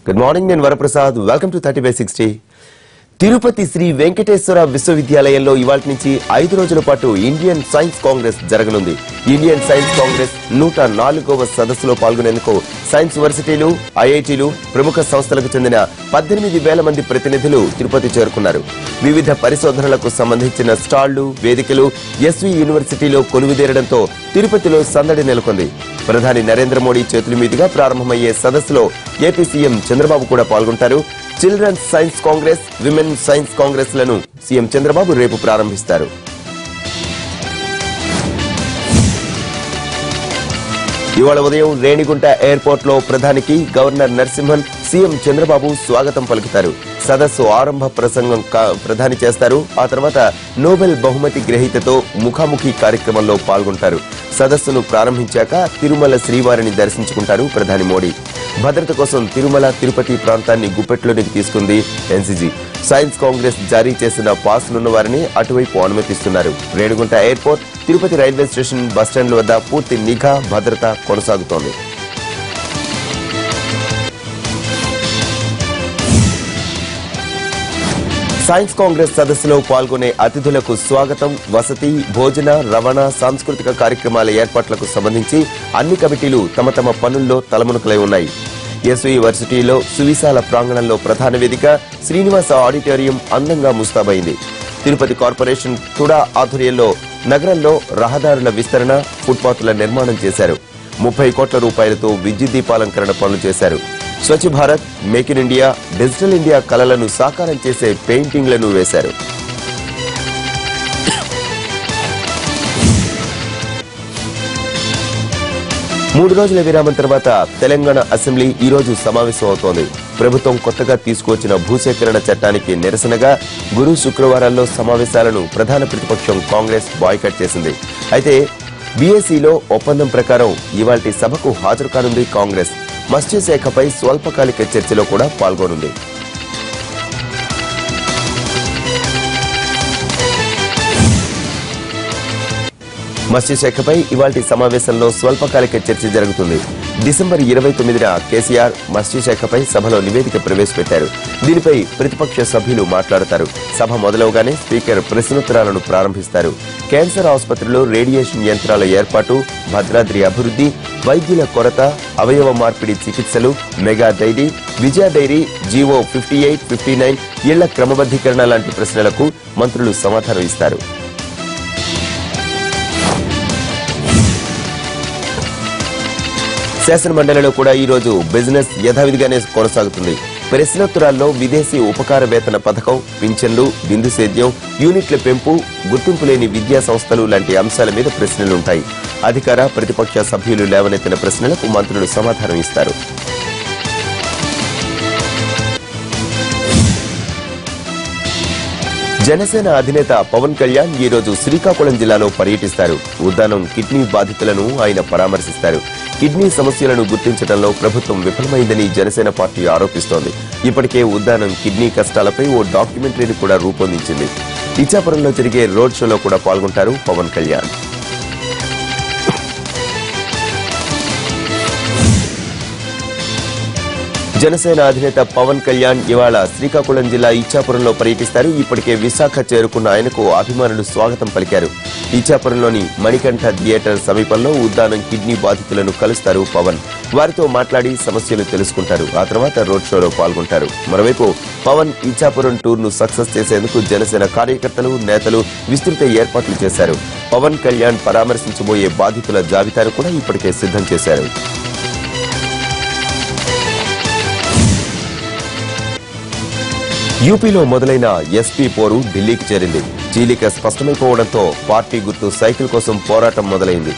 Good morning, నేను Varaprasad. Welcome to 30/60. Tirupati Sri Venkateswara విశ్వవిద్యాలయంలో ఇవాల్టి నుంచి 5 రోజుల పాటు ఇండియన్ సైన్స్ కాంగ్రెస్ జరగనుంది. ఇండియన్ సైన్స్ కాంగ్రెస్ 104వ సదస్సులో పాల్గొనేందుకు సైన్స్ యూనివర్సిటీలు, ఐఐటీలు, ప్రముఖ సంస్థలకు చెందిన 18,000 మంది ప్రతినిధులు తిరుపతి చేరుకున్నారు. వివిధ పరిశోధనలకు సంబంధించిన స్టాళ్లు, వేదికలు ఎస్వి యూనివర్సిటీలో కొలువుదీరడంతో తిరుపతిలో సందడి నెలకొంది. ప్రధాని నరేంద్ర మోడీ చేతుల మీదుగా ప్రారంభమయ్యే సదస్సులో ఏపీ సీఎం చంద్రబాబు కూడా పాల్గొంటారు. Children's science congress, women science congress లను సీఎం చంద్రబాబు రేపు ప్రారంభిస్తారు. ఇవాళ ఉదయం రేణిగుంట ఎయిర్పోర్ట్ లో ప్రధానికి గవర్నర్ నరసింహన్, సీఎం చంద్రబాబు స్వాగతం పలుకుతారు. సదస్సు ఆరంభ ప్రసంగం ప్రధాని చేస్తారు. ఆ తర్వాత నోబెల్ బహుమతి గ్రహీతతో ముఖాముఖి కార్యక్రమంలో పాల్గొంటారు. సదస్సును ప్రారంభించాక తిరుమల శ్రీవారిని దర్శించుకుంటారు ప్రధాని మోడీ. భద్రత కోసం తిరుమల, తిరుపతి ప్రాంతాన్ని గుప్పెట్లోనికి తీసుకుంది ఎన్సీజీ. సైన్స్ కాంగ్రెస్ జారీ చేసిన పాస్లున్న వారిని అటువైపు అనుమతిస్తున్నారు. Renigunta airport, Tirupati railway station, బస్టాండ్ల వద్ద పూర్తి నిఘా, భద్రత కొనసాగుతోంది. సైన్స్ కాంగ్రెస్ సదస్సులో పాల్గొనే అతిథులకు స్వాగతం, వసతి, భోజన, రవాణా, సాంస్కృతిక కార్యక్రమాల ఏర్పాట్లకు సంబంధించి అన్ని కమిటీలు తమ తమ పనుల్లో తలమునకలై ఉన్నాయి. ఎస్వి యూనివర్సిటీలో సువిశాల ప్రాంగణంలో ప్రధాన వేదిక శ్రీనివాస ఆడిటోరియం అందంగా ముస్తాబైంది. తిరుపతి కార్పొరేషన్ తుడా ఆధ్వర్యంలో నగరంలో రహదారుల విస్తరణ, ఫుట్పాత్ల నిర్మాణం చేశారు. 30 కోట్ల రూపాయలతో విద్యుత్ దీపాలంకరణ పనులు చేశారు. Swachh Bharat, make in India, digital India కలలను సాకారం చేసే పెయింటింగ్లను వేశారు. మూడు రోజుల విరామం తర్వాత తెలంగాణ అసెంబ్లీ ఈ రోజు సమావేశం అవుతోంది. ప్రభుత్వం కొత్తగా తీసుకువచ్చిన భూసేకరణ చట్టానికి నిరసనగా గురు, శుక్రవారాల్లో సమావేశాలను ప్రధాన ప్రతిపక్షం కాంగ్రెస్ బాయ్కాట్ చేసింది. అయితే బీఏసీలో ఒప్పందం ప్రకారం ఇవాల్టి సభకు హాజరు కానుంది కాంగ్రెస్. మత్స్యశాఖపై స్వల్పకాలిక చర్చలో కూడా పాల్గొనుంది. మత్స్యశాఖపై ఇవాల్టి సమావేశంలో స్వల్పకాలిక చర్చ జరుగుతుంది. డిసెంబర్ 29న కేసీఆర్ మత్స్యశాఖపై సభలో నివేదిక ప్రవేశపెట్టారు. దీనిపై ప్రతిపక్ష సభ్యులు మాట్లాడతారు. సభ మొదలవగానే స్పీకర్ ప్రశ్నోత్తరాలను ప్రారంభిస్తారు. క్యాన్సర్ ఆసుపత్రిలో రేడియేషన్ యంత్రాల ఏర్పాటు, భద్రాద్రి అభివృద్ధి, వైద్యుల కొరత, అవయవ మార్పిడి చికిత్సలు, మెగా డైరీ, విజయ డైరీ, జీవో 58, 59, ఇళ్ల క్రమబద్దీకరణ లాంటి ప్రశ్నలకు మంత్రులు సమాధానం ఇస్తారు. శాసనమండలిలో కూడా ఈ రోజు బిజినెస్ యథావిధిగానే కొనసాగుతుంది. ప్రశ్నోత్తరాల్లో విదేశీ ఉపకార వేతన పథకం, పింఛన్లు, బిందు సేద్యం, యూనిట్ల పెంపు, గుర్తింపు లేని విద్యా సంస్థలు లాంటి అంశాల మీద ప్రశ్నలుంటాయి. అధికార, ప్రతిపక్ష సభ్యులు లేవనెత్తిన ప్రశ్నలకు మంత్రులు సమాధానం ఇస్తారు. జనసేన అధినేత పవన్ కళ్యాణ్ ఈ రోజు శ్రీకాకుళం జిల్లాలో పర్యటిస్తారు. ఉద్దానం కిడ్నీ బాధితులను ఆయన పరామర్శిస్తారు. కిడ్నీ సమస్యలను గుర్తించడంలో ప్రభుత్వం విఫలమైందని జనసేన పార్టీ ఆరోపిస్తోంది. ఇప్పటికే ఉద్దానం కిడ్నీ కష్టాలపై ఓ డాక్యుమెంటరీని కూడా రూపొందించింది. ఇచ్చాపురంలో జరిగే రోడ్ షోలో కూడా పాల్గొంటారు పవన్ కళ్యాణ్. జనసేన అధినేత పవన్ కళ్యాణ్ ఇవాళ శ్రీకాకుళం జిల్లా ఇచ్చాపురంలో పర్యటిస్తారు. ఇప్పటికే విశాఖ చేరుకున్న ఆయనకు అభిమానులు స్వాగతం పలికారు. ఇచ్చాపురంలోని మణికంఠ థియేటర్ సమీపంలో ఉద్దానం కిడ్నీ బాధితులను కలుస్తారు పవన్. వారితో మాట్లాడి సమస్యలు తెలుసుకుంటారు. ఆ తర్వాత రోడ్ షోలో పాల్గొంటారు. మరోవైపు పవన్ ఇచ్చాపురం టూర్ ను సక్సెస్ చేసేందుకు జనసేన కార్యకర్తలు, నేతలు విస్తృత ఏర్పాట్లు చేశారు. పవన్ కళ్యాణ్ పరామర్శించబోయే బాధితుల జాబితాను కూడా ఇప్పటికే సిద్ధం చేశారు. యూపీలో మొదలైన ఎస్పీ పోరు ఢిల్లీకి చేరింది. చీలిక స్పష్టమైపోవడంతో పార్టీ గుర్తు సైకిల్ కోసం పోరాటం మొదలైంది.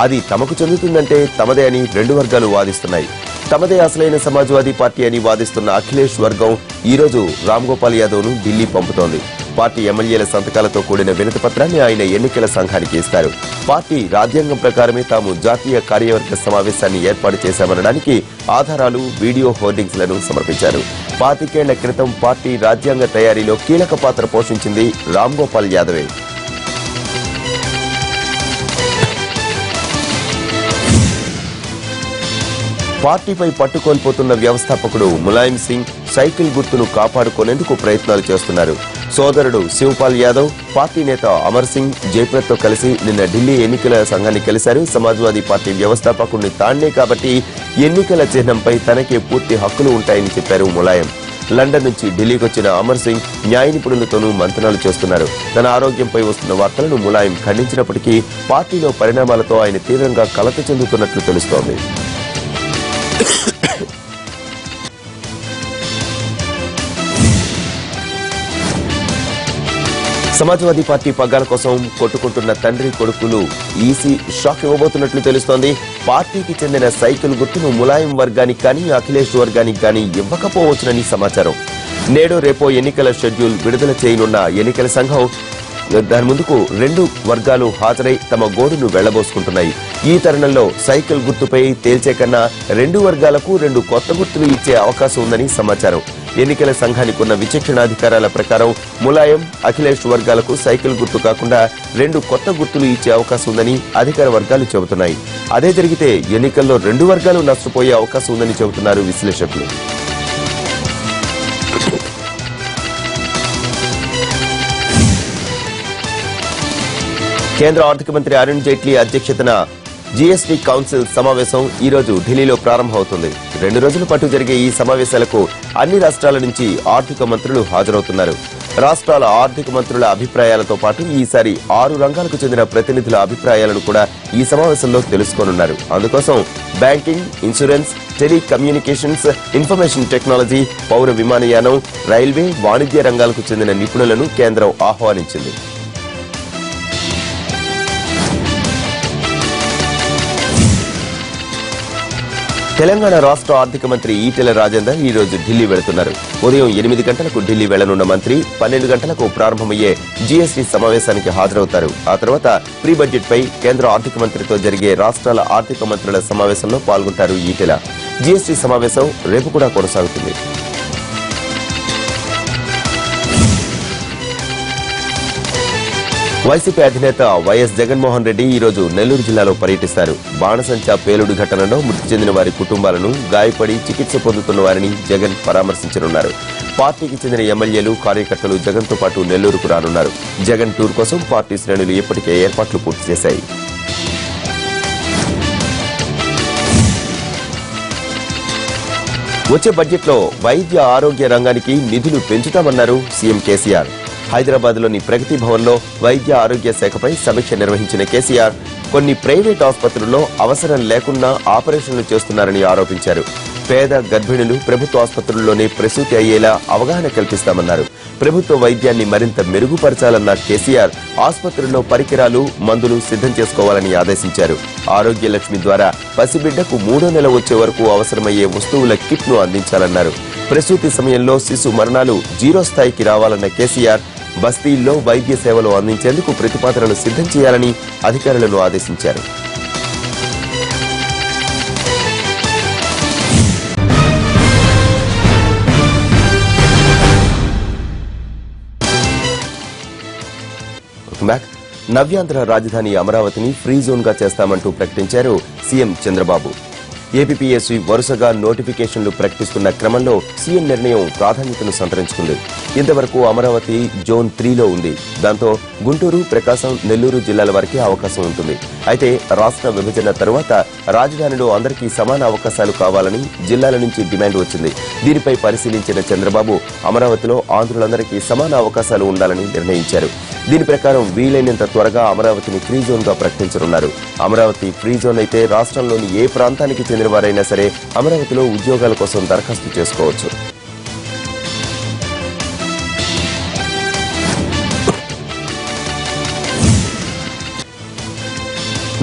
అది తమకు చెందుతుందంటే తమదే అని రెండు వర్గాలు వాదిస్తున్నాయి. తమదే అసలైన సమాజ్వాదీ పార్టీ అని వాదిస్తున్న అఖిలేష్ వర్గం ఈ రోజు రామ్ గోపాల్ యాదవ్ ను ఢిల్లీ పంపుతోంది. పార్టీ ఎమ్మెల్యేల సంతకాలతో కూడిన వినతి పత్రాన్ని ఆయన ఎన్నికల సంఘానికి ఇస్తారు. పార్టీ రాజ్యాంగం ప్రకారమే తాము జాతీయ కార్యవర్గ సమావేశాన్ని ఏర్పాటు చేశామనడానికి ఆధారాలు, వీడియో హోర్డింగ్స్ లను సమర్పించారు. 25 ఏళ్ల క్రితం పార్టీ రాజ్యాంగ తయారీలో కీలక పాత్ర పోషించింది రామ్ గోపాల్ యాదవే. పార్టీపై పట్టు కోల్పోతున్న వ్యవస్థాపకుడు ములాయం సింగ్ సైకిల్ గుర్తును కాపాడుకునేందుకు ప్రయత్నాలు చేస్తున్నారు. సోదరుడు శివపాల్ యాదవ్, పార్టీ నేత అమర్ సింగ్ జైప్రత్ తో కలిసి నిన్న ఢిల్లీ ఎన్నికల సంఘాన్ని కలిశారు. సమాజ్వాదీ పార్టీ వ్యవస్థాపకుడిని తానే కాబట్టి ఎన్నికల చిహ్నంపై తనకే పూర్తి హక్కులు ఉంటాయని చెప్పారు ములాయం. లండన్ నుంచి ఢిల్లీకి వచ్చిన అమర్ సింగ్ న్యాయ నిపుణులతోనూ మంతనాలు చేస్తున్నారు. తన ఆరోగ్యంపై వస్తున్న వార్తలను ములాయం ఖండించినప్పటికీ పార్టీలో పరిణామాలతో ఆయన తీవ్రంగా కలత చెందుతున్నట్లు తెలుస్తోంది. సమాజ్వాదీ పార్టీ పగ్గాల కోసం కొట్టుకుంటున్న తండ్రి కొడుకులు ఈసీ షాక్ ఇవ్వబోతున్నట్లు తెలుస్తోంది. పార్టీకి చెందిన సైకిల్ గుర్తును ములాయం వర్గానికి కానీ అఖిలేష్ వర్గానికి కానీ ఇవ్వకపోవచ్చునని సమాచారం. నేడు రేపో ఎన్నికల షెడ్యూల్ విడుదల చేయనున్న ఎన్నికల సంఘం దాని ముందుకు 2 వర్గాలు హాజరై తమ గోడును వెళ్లబోసుకుంటున్నాయి. ఈ తరుణంలో సైకిల్ గుర్తుపై తేల్చే కన్నా 2 వర్గాలకు 2 కొత్త గుర్తులు ఇచ్చే అవకాశం ఉందని సమాచారం. ఎన్నికల సంఘానికి ఉన్న విచక్షణాధికారాల ప్రకారం ములాయం, అఖిలేష్ వర్గాలకు సైకిల్ గుర్తు కాకుండా 2 కొత్త గుర్తులు ఇచ్చే అవకాశం ఉందని అధికార వర్గాలు చెబుతున్నాయి. అదే జరిగితే ఎన్నికల్లో 2 వర్గాలు నష్టపోయే అవకాశం ఉందని చెబుతున్నారు విశ్లేషకులు. కేంద్ర ఆర్థిక మంత్రి అరుణ్ జైట్లీ అధ్యక్షతన జీఎస్టీ కౌన్సిల్ సమావేశం ఈ రోజు ఢిల్లీలో ప్రారంభమవుతుంది. 2 రోజుల పాటు జరిగే ఈ సమావేశాలకు అన్ని రాష్ట్రాల నుంచి ఆర్థిక మంత్రులు హాజరవుతున్నారు. రాష్ట్రాల ఆర్థిక మంత్రుల అభిప్రాయాలతో పాటు ఈసారి 6 రంగాలకు చెందిన ప్రతినిధుల అభిప్రాయాలను కూడా ఈ సమావేశంలో తెలుసుకోనున్నారు. అందుకోసం banking, insurance, telecommunications, information technology, పౌర విమానయానం, రైల్వే, వాణిజ్య రంగాలకు చెందిన నిపుణులను కేంద్రం ఆహ్వానించింది. తెలంగాణ రాష్ట్ర ఆర్థిక మంత్రి ఈటెల రాజేందర్ ఈ రోజు ఢిల్లీ వెళుతున్నారు. ఉదయం 8 గంటలకు ఢిల్లీ వెళ్లనున్న మంత్రి 12 గంటలకు ప్రారంభమయ్యే జీఎస్టీ సమావేశానికి హాజరవుతారు. ఆ తర్వాత ప్రీ బడ్జెట్ పై కేంద్ర ఆర్థిక మంత్రితో జరిగే రాష్ట్రాల ఆర్థిక మంత్రుల సమావేశంలో పాల్గొంటారు ఈటెల. జీఎస్టీ సమావేశం రేపు కూడా కొనసాగుతుంది. వైసీపీ అధినేత వైఎస్ జగన్మోహన్ రెడ్డి ఈ రోజు నెల్లూరు జిల్లాలో పర్యటిస్తారు. బాణసంచా పేలుడు ఘటనలో మృతి చెందిన వారి కుటుంబాలను, గాయపడి చికిత్స పొందుతున్న వారిని జగన్ పరామర్శించనున్నారు. పార్టీకి చెందిన ఎమ్మెల్యేలు, కార్యకర్తలు జగన్ తో పాటు నెల్లూరుకు రానున్నారు. జగన్ టూర్ కోసం పార్టీ శ్రేణులు ఇప్పటికే ఏర్పాట్లు పూర్తి చేశాయి. వచ్చే బడ్జెట్లో వైద్య ఆరోగ్య రంగానికి నిధులు పెంచుతామన్నారు సీఎం కేసీఆర్. హైదరాబాద్ లోని ప్రగతి భవన్ లో వైద్య ఆరోగ్య శాఖపై సమీక్ష నిర్వహించిన కేసీఆర్ కొన్ని ప్రైవేట్ ఆసుపత్రుల్లో అవసరం లేకున్నా ఆపరేషన్లు చేస్తున్నారని ఆరోపించారు. పేద గర్భిణులు ప్రభుత్వ ఆసుపత్రుల్లోనే ప్రసూతి అయ్యేలా అవగాహన కల్పిస్తామన్నారు. ప్రభుత్వ వైద్యాన్ని మరింత మెరుగుపరచాలన్న కేసీఆర్ ఆసుపత్రుల్లో పరికరాలు, మందులు సిద్ధం చేసుకోవాలని ఆదేశించారు. ఆరోగ్య లక్ష్మి ద్వారా పసిబిడ్డకు 3వ నెల వచ్చే వరకు అవసరమయ్యే వస్తువుల కిట్ ను అందించాలన్నారు. ప్రసూతి సమయంలో శిశు మరణాలు 0 స్థాయికి రావాలన్న కేసీఆర్ బస్తీల్లో వైద్య సేవలు అందించేందుకు ప్రతిపాదనలు సిద్ధం చేయాలని అధికారులను ఆదేశించారు. నవ్యాంధ్ర రాజధాని అమరావతిని ఫ్రీ జోన్ గా చేస్తామంటూ ప్రకటించారు సీఎం చంద్రబాబు. ఏపీపీఎస్సీ వరుసగా నోటిఫికేషన్లు ప్రకటిస్తున్న క్రమంలో సీఎం నిర్ణయం ప్రాధాన్యతను సంతరించుకుంది. ఇంతవరకు అమరావతి జోన్ 3లో ఉంది. దాంతో గుంటూరు, ప్రకాశం, నెల్లూరు జిల్లాల వరకే అవకాశం ఉంటుంది. అయితే రాష్ట్ర విభజన తరువాత రాజధానిలో అందరికీ సమాన అవకాశాలు కావాలని జిల్లాల నుంచి డిమాండ్ వచ్చింది. దీనిపై పరిశీలించిన చంద్రబాబు అమరావతిలో ఆంధ్రులందరికీ సమాన అవకాశాలు ఉండాలని నిర్ణయించారు. దీని ప్రకారం వీలైనంత త్వరగా అమరావతిని ఫ్రీ జోన్ గా ప్రకటించనున్నారు. అమరావతి ఫ్రీ జోన్ అయితే రాష్ట్రంలోని ఏ ప్రాంతానికి చెందిన వారైనా సరే అమరావతిలో ఉద్యోగాల కోసం దరఖాస్తు చేసుకోవచ్చు.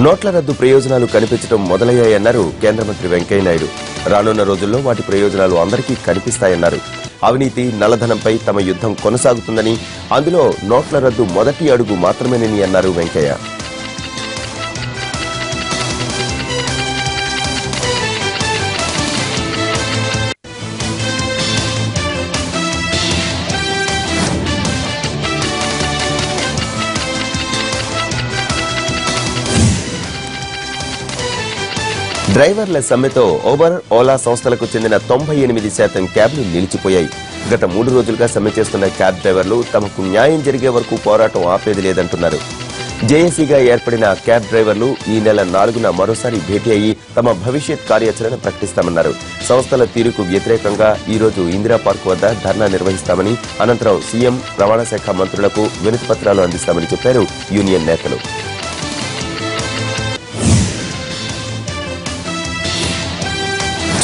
నోట్ల రద్దు ప్రయోజనాలు కనిపించడం మొదలయ్యాయన్నారు కేంద్ర మంత్రి వెంకయ్యనాయుడు. రానున్న రోజుల్లో వాటి ప్రయోజనాలు అందరికీ కనిపిస్తాయన్నారు. అవినీతి, నల్లధనంపై తమ యుద్ధం కొనసాగుతుందని, అందులో నోట్ల రద్దు మొదటి అడుగు మాత్రమేనని అన్నారు వెంకయ్య. డ్రైవర్ల సమ్మెతో ఊబర్, ఓలా సంస్థలకు చెందిన 98% క్యాబ్లు నిలిచిపోయాయి. గత 3 రోజులుగా సమ్మె చేస్తున్న క్యాబ్ డ్రైవర్లు తమకు న్యాయం జరిగే వరకు పోరాటం ఆపేది లేదంటున్నారు. జేఏసీగా ఏర్పడిన క్యాబ్ డ్రైవర్లు ఈ నెల 4న మరోసారి భేటీ అయ్యి తమ భవిష్యత్ కార్యాచరణ ప్రకటిస్తామన్నారు. సంస్థల తీరుకు వ్యతిరేకంగా ఈ రోజు ఇందిరా పార్క్ వద్ద ధర్నా నిర్వహిస్తామని, అనంతరం సీఎం, రవాణా శాఖ మంత్రులకు వినతి పత్రాలు అందిస్తామని చెప్పారు యూనియన్ నేతలు.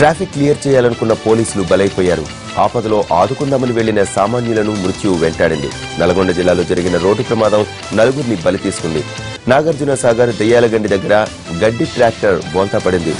ట్రాఫిక్ క్లియర్ చేయాలనుకున్న పోలీసులు బలైపోయారు. ఆపదలో ఆదుకుందామని వెళ్లిన సామాన్యులను మృత్యువు వెంటాడింది. నల్గొండ జిల్లాలో జరిగిన రోడ్డు ప్రమాదం 4గురిని బలి తీసుకుంది. నాగార్జున సాగర్ దెయ్యాలగండి దగ్గర గడ్డి ట్రాక్టర్ బోల్తా పడింది.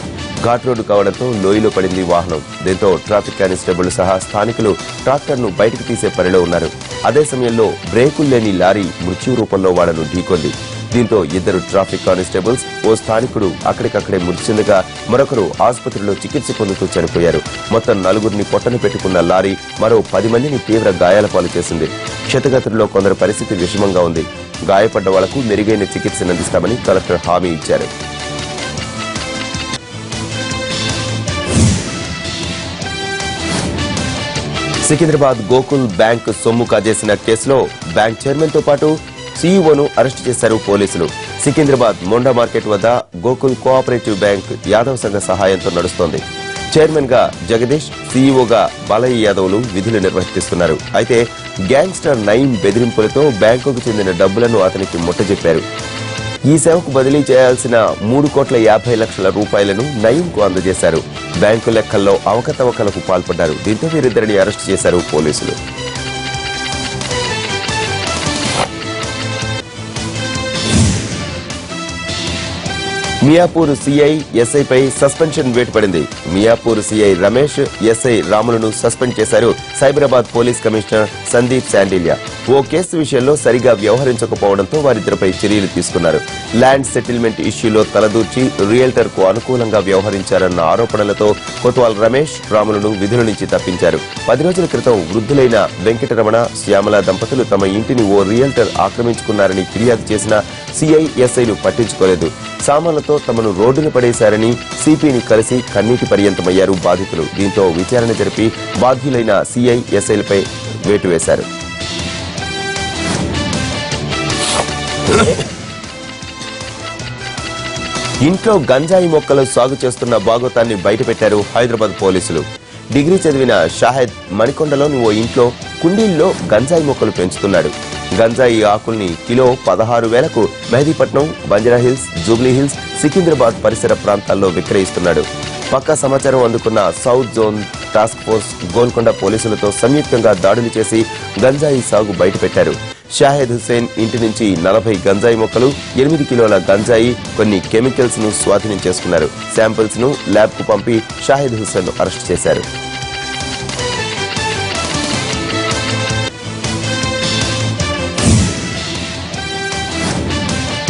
ఘాట్ రోడ్డు కావడంతో లోయలో పడింది వాహనం. దీంతో ట్రాఫిక్ కానిస్టేబుల్ సహా స్థానికులు ట్రాక్టర్ను బయటకు తీసే పనిలో ఉన్నారు. అదే సమయంలో బ్రేకులు లేని లారీ మృత్యు రూపంలో వాళ్లను ఢీకొంది. దీంతో 2 ట్రాఫిక్ కానిస్టేబుల్స్, ఓ స్థానికుడు అక్కడికక్కడే మృతి చెందగా మరొకరు ఆసుపత్రిలో చికిత్స పొందుతూ చనిపోయారు. మొత్తం 4గురిని పొట్టన పెట్టుకున్న లారీ మరో 10 మందిని తీవ్ర గాయాల పాలు చేసింది. క్షతగాత్రుల్లో కొందరి పరిస్థితి విషమంగా ఉంది. గాయపడ్డ వాళ్లకు మెరుగైన చికిత్సను అందిస్తామని కలెక్టర్ హామీ ఇచ్చారు. సికింద్రాబాద్ గోకుల్ బ్యాంక్ సొమ్ము కాజేసిన కేసులో బ్యాంక్ చైర్మన్ తో పాటు సీఈఓను అరెస్టు చేశారు పోలీసులు. సికింద్రాబాద్ మొండా మార్కెట్ వద్ద గోకుల్ కోఆపరేటివ్ బ్యాంక్ యాదవ్ సంఘ సహాయంతో నడుస్తోంది. చైర్మన్ గా జగదీష్, సీఈఓగా బాలయ్య యాదవ్లు విధులు నిర్వర్తిస్తున్నారు. అయితే గ్యాంగ్స్టర్ నయీం బెదిరింపులతో బ్యాంకుకు చెందిన డబ్బులను అతనికి ముట్టజెప్పారు. ఈ సేవకు బదిలీ చేయాల్సిన 3,50,00,000 రూపాయలను నయీంకు అందజేశారు. బ్యాంకు లెక్కల్లో అవకతవకలకు పాల్పడ్డారు. దీంతో వీరిద్దరిని అరెస్టు చేశారు పోలీసులు. మియాపూర్ సీఐ, ఎస్ఐపై సస్పెన్షన్ వేటు పడింది. మియాపూర్ సీఐ రమేష్, ఎస్ఐ రాములను సస్పెండ్ చేశారు సైబరాబాద్ పోలీస్ కమిషనర్ సందీప్ శాండిల్యా. ఓ కేసు విషయంలో సరిగా వ్యవహరించకపోవడంతో వారిద్దరిపై చర్యలు తీసుకున్నారు. ల్యాండ్ సెటిల్మెంట్ ఇష్యూలో తలదూర్చి రియల్టర్ కు అనుకూలంగా వ్యవహరించారన్న ఆరోపణలతో కొత్వాల్ రమేష్, రాములను విధుల నుంచి తప్పించారు. 10 రోజుల క్రితం వృద్ధులైన వెంకటరమణ, శ్యామల దంపతులు తమ ఇంటిని ఓ రియల్టర్ ఆక్రమించుకున్నారని ఫిర్యాదు చేసిన సీఐ, ఎస్ఐలు పట్టించుకోలేదు. సామాన్లతో తమను రోడ్డున పడేశారని సిపిని కలిసి కన్నీటి పర్యంతమయ్యారు బాధితులు. దీంతో విచారణ జరిపి బాధ్యులైన సీఐ, ఎస్ఐలపై వేటు వేశారు. ఇంట్లో గంజాయి మొక్కలు సాగు చేస్తున్న బాగోతాన్ని బయటపెట్టారు హైదరాబాద్ పోలీసులు. డిగ్రీ చదివిన షాహెద్ మణికొండలోని ఓ ఇంట్లో కుండీల్లో గంజాయి మొక్కలు పెంచుతున్నాడు. గంజాయి ఆకుల్ని కిలో 16,000కు మెహదీపట్నం, బంజారాహిల్స్, జూబ్లీహిల్స్, సికింద్రాబాద్ పరిసర ప్రాంతాల్లో విక్రయిస్తున్నాడు. పక్కా సమాచారం అందుకున్న south zone task force Golconda పోలీసులతో సంయుక్తంగా దాడులు చేసి గంజాయి సాగు బయటపెట్టారు. షాహెద్ హుసేన్ ఇంటి నుంచి 40 గంజాయి మొక్కలు, 8 కిలోల గంజాయి, కొన్ని కెమికల్స్ ను స్వాధీనం చేసుకున్నారు. శాంపిల్స్ ను ల్యాబ్ కు పంపి షాహెద్ హుసేన్ అరెస్ట్ చేశారు.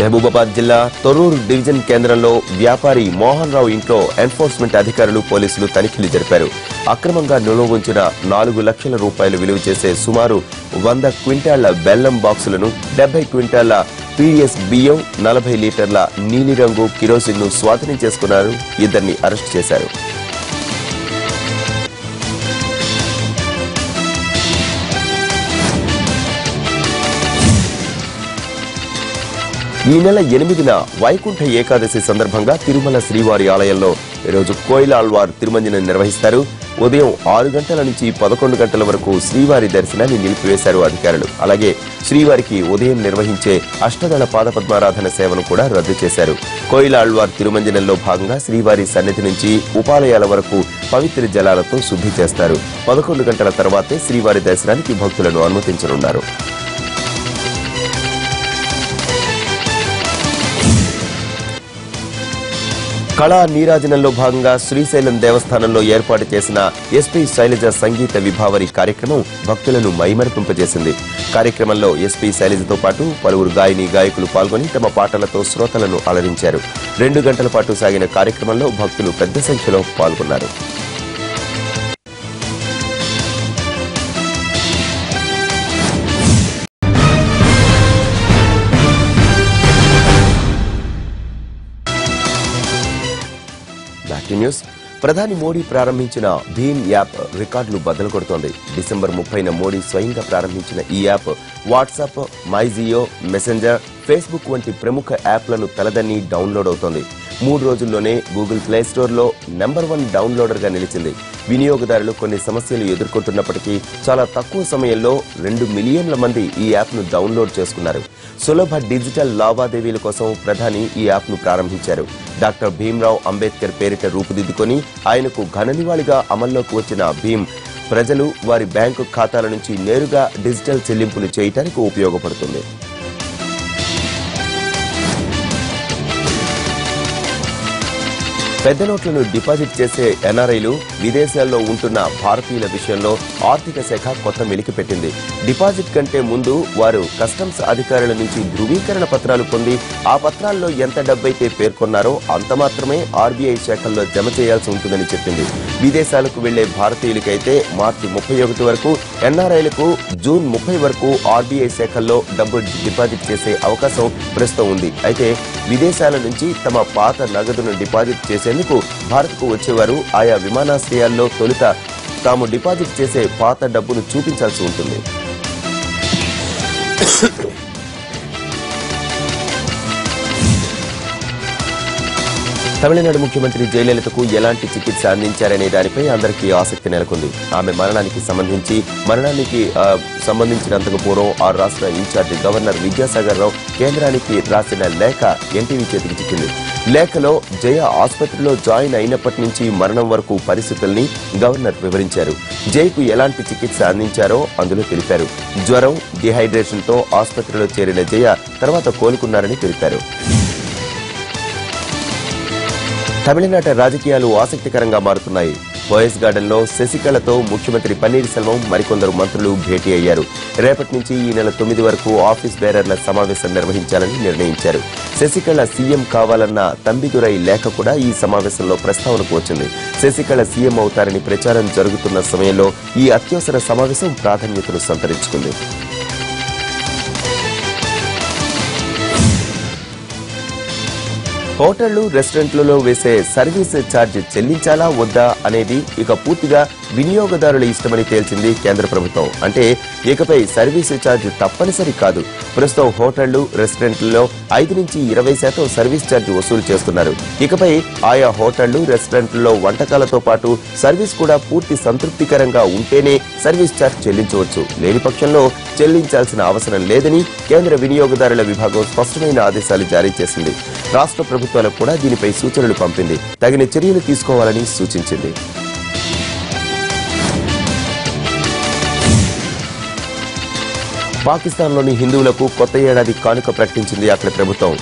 మహబూబాబాద్ జిల్లా తొర్రూరు డివిజన్ కేంద్రంలో వ్యాపారి మోహన్ రావు ఇంట్లో ఎన్ఫోర్స్మెంట్ అధికారులు, పోలీసులు తనిఖీలు జరిపారు. అక్రమంగా నిల్వ ఉంచిన 4 లక్షల రూపాయలు విలువ చేసే సుమారు 100 క్వింటాళ్ల బెల్లం బాక్సులను, 70 క్వింటాళ్ల పీడిఎస్ బియ్యం, 40 లీటర్ల నీలిరంగు కిరోసిన్ ను స్వాధీనం చేసుకున్నారు. ఇద్దరిని అరెస్ట్ చేశారు. ఈ నెల 8న వైకుంఠ ఏకాదశి సందర్భంగా తిరుమల శ్రీవారి ఆలయంలో ఈరోజు కోయిలాళ్వార్ తిరుమంజనం నిర్వహిస్తారు. ఉదయం 6 గంటల నుంచి 11 గంటల వరకు శ్రీవారి దర్శనాన్ని నిలిపివేశారు అధికారులు. అలాగే శ్రీవారికి ఉదయం నిర్వహించే అష్టదళ పాదపద్మారాధన సేవను కూడా రద్దు చేశారు. కోయిలాళ్వార్ తిరుమంజనంలో భాగంగా శ్రీవారి సన్నిధి నుంచి ఉపాలయాల వరకు పవిత్ర జలాలతో శుద్ధి చేస్తారు. 11 గంటల తర్వాతే శ్రీవారి దర్శనానికి భక్తులను అనుమతించనున్నారు. కళా నీరాజనంలో భాగంగా శ్రీశైలం దేవస్థానంలో ఏర్పాటు చేసిన ఎస్పీ శైలజ సంగీత విభావరి కార్యక్రమం భక్తులను మైమరిపింపజేసింది. కార్యక్రమంలో ఎస్పీ శైలజతో పాటు పలువురు గాయని, గాయకులు పాల్గొని తమ పాటలతో శ్రోతలను అలరించారు. 2 గంటల పాటు సాగిన కార్యక్రమంలో భక్తులు పెద్ద సంఖ్యలో పాల్గొన్నారు. 50 న్యూస్. ప్రధాని మోడీ ప్రారంభించిన భీమ్ యాప్ రికార్డులు బద్దలు కొడుతోంది. డిసెంబర్ 30న మోడీ స్వయంగా ప్రారంభించిన ఈ app WhatsApp, MyJio, messenger, Facebook వంటి ప్రముఖ యాప్లను తలదన్ని డౌన్లోడ్ అవుతోంది. 3 రోజుల్లోనే గూగుల్ ప్లే స్టోర్లో నంబర్ 1 డౌన్లోడర్గా నిలిచింది. వినియోగదారులు కొన్ని సమస్యలు ఎదుర్కొంటున్నప్పటికీ చాలా తక్కువ సమయంలో 2 మిలియన్ల మంది ఈ యాప్ను డౌన్లోడ్ చేసుకున్నారు. సులభ డిజిటల్ లావాదేవీల కోసం ప్రధాని ఈ యాప్ను ప్రారంభించారు. డాక్టర్ భీమ్రావ్ అంబేద్కర్ పేరిట రూపుదిద్దుకొని ఆయనకు ఘన నివాళిగా అమల్లోకి వచ్చిన భీమ్ ప్రజలు వారి బ్యాంకు ఖాతాల నుంచి నేరుగా డిజిటల్ చెల్లింపులు చేయడానికి ఉపయోగపడుతుంది. పెద్ద నోట్లను డిపాజిట్ చేసే ఎన్ఆర్ఐలు, విదేశాల్లో ఉంటున్న భారతీయుల విషయంలో ఆర్థిక శాఖ కొత్త మెలికి పెట్టింది. డిపాజిట్ కంటే ముందు వారు కస్టమ్స్ అధికారుల నుంచి ధృవీకరణ పత్రాలు పొంది ఆ పత్రాల్లో ఎంత డబ్బైతే పేర్కొన్నారో అంత మాత్రమే ఆర్బీఐ శాఖల్లో జమ చేయాల్సి ఉంటుందని చెప్పింది. విదేశాలకు వెళ్లే భారతీయులకైతే మార్చి 31 వరకు, ఎన్ఆర్ఐలకు జూన్ 30 వరకు ఆర్బీఐ శాఖల్లో డబ్బు డిపాజిట్ చేసే అవకాశం ప్రస్తుతం ఉంది. అయితే విదేశాల నుంచి తమ పాత నగదును డిపాజిట్ చేసేందుకు భారత్కు వచ్చేవారు ఆయా విమానాశ్రయాల్లో తొలుత తాము డిపాజిట్ చేసే పాత డబ్బును చూపించాల్సి ఉంటుంది. తమిళనాడు ముఖ్యమంత్రి జయలలితకు ఎలాంటి చికిత్స అందించారనే దానిపై అందరికీ ఆసక్తి నెలకొంది. ఆమె మరణానికి సంబంధించినంతకు పూర్వం ఆ రాష్ట్ర ఇన్ఛార్జి గవర్నర్ విద్యాసాగర్ రావు కేంద్రానికి రాసిన లేఖ ఎన్టీవీ చేతికి చిక్కింది. లేఖలో జయ ఆసుపత్రిలో జాయిన్ అయినప్పటి నుంచి మరణం వరకు పరిస్థితుల్ని గవర్నర్ వివరించారు. జయకు ఎలాంటి చికిత్స అందించారో అందులో తెలిపారు. జ్వరం, డిహైడ్రేషన్ తో ఆసుపత్రిలో చేరిన జయ తర్వాత కోలుకున్నారని తెలిపారు. తమిళనాట రాజకీయాలు ఆసక్తికరంగా మారుతున్నాయి. పోయస్ గార్డెన్ లో శశికళతో ముఖ్యమంత్రి పన్నీర్ సెల్వం మరికొందరు మంత్రులు భేటీ అయ్యారు. రేపటి నుంచి ఈ నెల 9 వరకు ఆఫీస్ బేరర్ల సమావేశం నిర్వహించాలని నిర్ణయించారు. శశికళ సీఎం కావాలన్న తంబిదురై లేఖ కూడా ఈ సమావేశంలో ప్రస్తావనకు వచ్చింది. శశికళ సీఎం అవుతారని ప్రచారం జరుగుతున్న సమయంలో ఈ అత్యవసర సమావేశం ప్రాధాన్యతను సంతరించుకుంది. హోటళ్లు, రెస్టారెంట్లలో వేసే సర్వీస్ ఛార్జ్ చెల్లించాలా వద్దా అనేది ఇక పూర్తిగా వినియోగదారుల ఇష్టమని తేల్చింది కేంద్ర ప్రభుత్వం. అంటే ఇకపై సర్వీస్ ఛార్జ్ తప్పనిసరి కాదు. ప్రస్తుతం హోటళ్లు, రెస్టారెంట్లలో 5 నుంచి 20% సర్వీస్ ఛార్జ్ వసూలు చేస్తున్నారు. ఇకపై ఆయా హోటళ్లు, రెస్టారెంట్లలో వంటకాలతో పాటు సర్వీస్ కూడా పూర్తి సంతృప్తికరంగా ఉంటేనే సర్వీస్ ఛార్జ్ చెల్లించవచ్చు. లేని పక్షంలో చెల్లించాల్సిన అవసరం లేదని కేంద్ర వినియోగదారుల విభాగం స్పష్టమైన ఆదేశాలు జారీ చేసింది. రాష్ట్ర ప్రభుత్వాలకు కూడా దీనిపై సూచనలు పంపింది. తగిన చర్యలు తీసుకోవాలని సూచించింది. పాకిస్తాన్లోని హిందువులకు కొత్త ఏడాది కానుక ప్రకటించింది అక్కడి ప్రభుత్వం.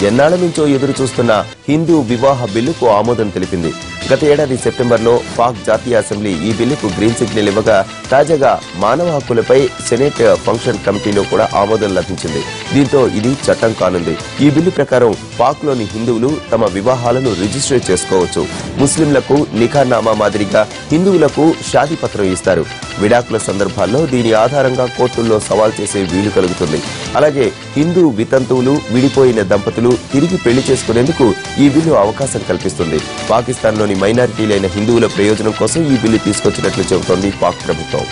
ఎన్నాళ్ల నుంచో ఎదురు చూస్తున్న హిందూ వివాహ బిల్లుకు ఆమోదం తెలిపింది. గత ఏడాది సెప్టెంబర్లో పాక్ జాతీయ అసెంబ్లీ ఈ బిల్లుకు గ్రీన్ సిగ్నల్ ఇవ్వగా తాజాగా మానవ హక్కులపై సెనేట్ ఫంక్షన్ కమిటీలో కూడా ఆమోదం లభించింది. దీంతో ఇది చట్టం కానుంది. ఈ బిల్లు ప్రకారం పాక్లోని హిందువులు తమ వివాహాలను రిజిస్టర్ చేసుకోవచ్చు. ముస్లింలకు నికానామా మాదిరిగా హిందువులకు షాదీ పత్రం ఇస్తారు. విడాకుల సందర్భాల్లో దీని ఆధారంగా కోర్టుల్లో సవాల్ చేసే వీలు కలుగుతుంది. అలాగే హిందూ వితంతువులు, విడిపోయిన దంపతులు తిరిగి పెళ్లి చేసుకునేందుకు ఈ బిల్లు అవకాశం కల్పిస్తుంది. పాకిస్తాన్లోని మైనారిటీలైన హిందువుల ప్రయోజనం కోసం ఈ బిల్లు తీసుకొచ్చినట్లు చెబుతోంది పాక్ ప్రభుత్వం.